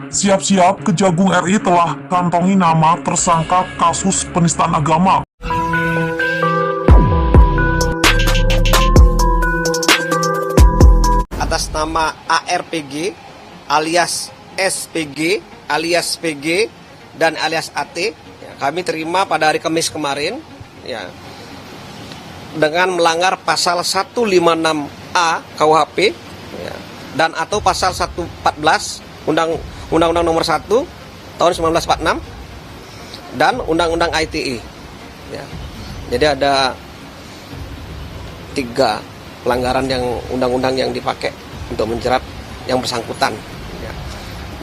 Siap-siap, Kejagung RI telah kantongi nama tersangka kasus penistaan agama. Atas nama ARPG alias SPG alias PG dan alias AT, ya, kami terima pada hari Kamis kemarin, ya, dengan melanggar pasal 156A KUHP, ya, dan atau pasal 114 Undang-Undang Nomor 1 tahun 1946 dan Undang-Undang ITE. Ya. Jadi ada 3 pelanggaran yang undang-undang yang dipakai untuk menjerat yang bersangkutan. Ya.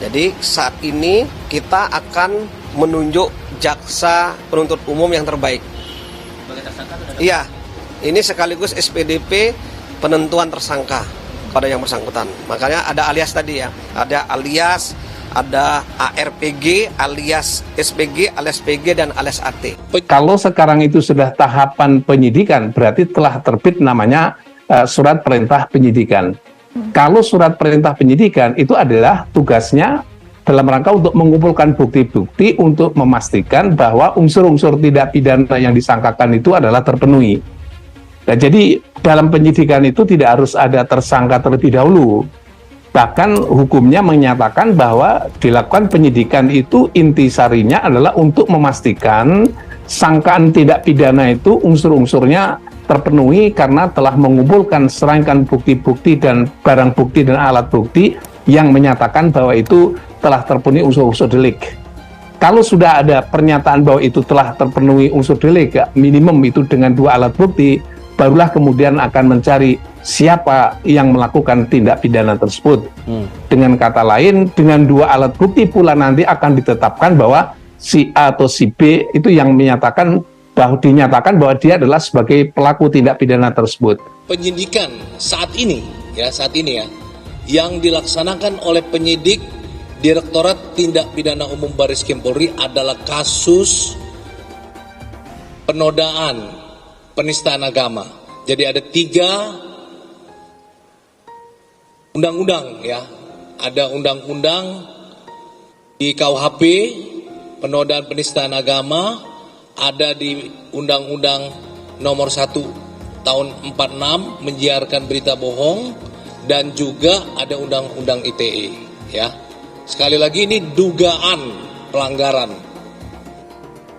Jadi saat ini kita akan menunjuk jaksa penuntut umum yang terbaik. Iya, ini sekaligus SPDP penentuan tersangka pada yang bersangkutan. Makanya ada alias tadi ya, ada alias, ada ARPG, alias SPG, alias PG, dan alias AT. Kalau sekarang itu sudah tahapan penyidikan, berarti telah terbit namanya surat perintah penyidikan. Kalau surat perintah penyidikan itu adalah tugasnya dalam rangka untuk mengumpulkan bukti-bukti untuk memastikan bahwa unsur-unsur tidak pidana yang disangkakan itu adalah terpenuhi. Nah, jadi dalam penyidikan itu tidak harus ada tersangka terlebih dahulu. Bahkan hukumnya menyatakan bahwa dilakukan penyidikan itu intisarinya adalah untuk memastikan sangkaan tidak pidana itu unsur-unsurnya terpenuhi karena telah mengumpulkan serangkaian bukti-bukti dan barang bukti dan alat bukti yang menyatakan bahwa itu telah terpenuhi unsur-unsur delik. Kalau sudah ada pernyataan bahwa itu telah terpenuhi unsur delik, minimum itu dengan 2 alat bukti, barulah kemudian akan mencari siapa yang melakukan tindak pidana tersebut. Dengan kata lain, dengan 2 alat bukti pula nanti akan ditetapkan bahwa si A atau si B itu yang dinyatakan bahwa dia adalah sebagai pelaku tindak pidana tersebut. Penyidikan saat ini ya, yang dilaksanakan oleh penyidik Direktorat Tindak Pidana Umum Bareskrim Polri adalah kasus penodaan penistaan agama. Jadi ada 3 undang-undang ya. Ada undang-undang di KUHP penodaan penistaan agama, ada di Undang-Undang Nomor 1 tahun 46 menyiarkan berita bohong, dan juga ada Undang-Undang ITE ya. Sekali lagi ini dugaan pelanggaran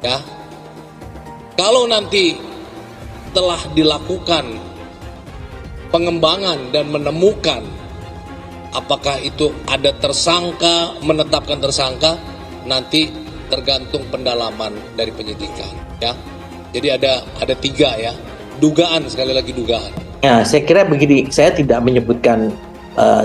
ya. Kalau nanti telah dilakukan pengembangan dan menemukan apakah itu ada tersangka, menetapkan tersangka, nanti tergantung pendalaman dari penyidikan ya. Jadi ada 3 ya, dugaan, sekali lagi dugaan. Ya, saya kira begini, saya tidak menyebutkan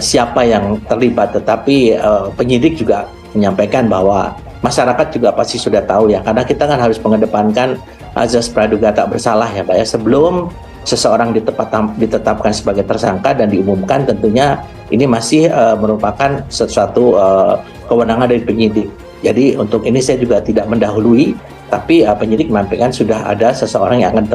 siapa yang terlibat, tetapi penyidik juga menyampaikan bahwa masyarakat juga pasti sudah tahu ya, karena kita kan harus mengedepankan azas praduga tak bersalah ya Pak ya. Sebelum seseorang ditetapkan sebagai tersangka dan diumumkan, tentunya ini masih merupakan sesuatu kewenangan dari penyidik. Jadi untuk ini saya juga tidak mendahului, tapi penyidik menyampaikan sudah ada seseorang yang akan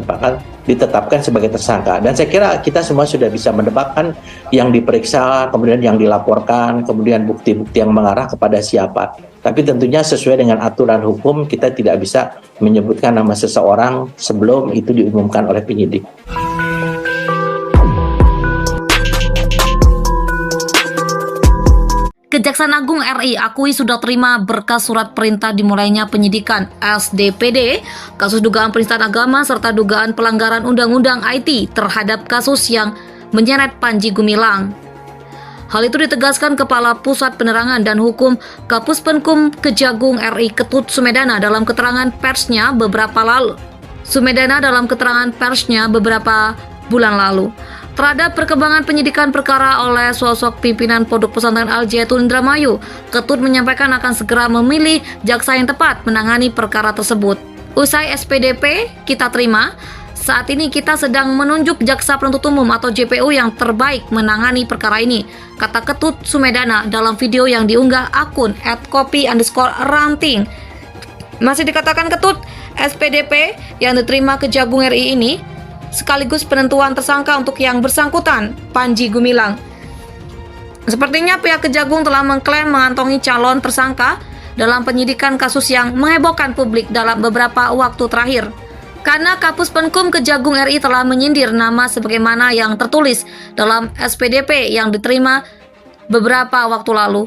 ditetapkan sebagai tersangka. Dan saya kira kita semua sudah bisa mendebakkan yang diperiksa, kemudian yang dilaporkan, kemudian bukti-bukti yang mengarah kepada siapa. Tapi tentunya sesuai dengan aturan hukum, kita tidak bisa menyebutkan nama seseorang sebelum itu diumumkan oleh penyidik. Kejaksaan Agung RI akui sudah terima berkas surat perintah dimulainya penyidikan SDPD kasus dugaan penistaan agama serta dugaan pelanggaran Undang-Undang IT terhadap kasus yang menyeret Panji Gumilang. Hal itu ditegaskan Kepala Pusat Penerangan dan Hukum Kapuspenkum Kejagung RI Ketut Sumedana dalam keterangan persnya beberapa bulan lalu. Terhadap perkembangan penyidikan perkara oleh sosok pimpinan Pondok Pesantren Al-Zaitun Indramayu, Ketut menyampaikan akan segera memilih jaksa yang tepat menangani perkara tersebut. Usai SPDP kita terima, saat ini kita sedang menunjuk jaksa penuntut umum atau JPU yang terbaik menangani perkara ini, kata Ketut Sumedana dalam video yang diunggah akun @kopi_ranting. Masih dikatakan Ketut, SPDP yang diterima Kejagung RI ini sekaligus penentuan tersangka untuk yang bersangkutan, Panji Gumilang. Sepertinya pihak Kejagung telah mengklaim mengantongi calon tersangka dalam penyidikan kasus yang menghebohkan publik dalam beberapa waktu terakhir. Karena Kapus Penkum Kejagung RI telah menyindir nama sebagaimana yang tertulis dalam SPDP yang diterima beberapa waktu lalu.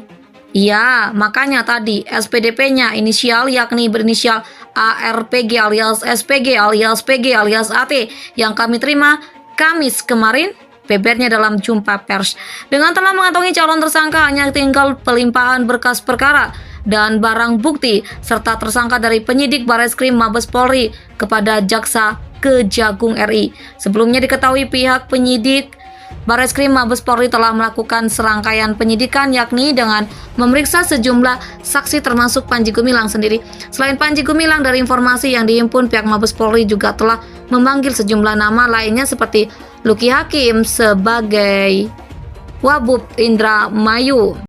Ya, makanya tadi SPDP-nya inisial yakni berinisial ARPG alias SPG alias PG alias AT yang kami terima Kamis kemarin, bebernya dalam jumpa pers. Dengan telah mengantongi calon tersangka, hanya tinggal pelimpahan berkas perkara dan barang bukti serta tersangka dari penyidik Barreskrim Mabes Polri kepada Jaksa Kejagung RI. Sebelumnya diketahui pihak penyidik Barreskrim Mabes Polri telah melakukan serangkaian penyidikan yakni dengan memeriksa sejumlah saksi termasuk Panji Gumilang sendiri. Selain Panji Gumilang, dari informasi yang dihimpun pihak Mabes Polri juga telah memanggil sejumlah nama lainnya seperti Luki Hakim sebagai Wabub Indramayu.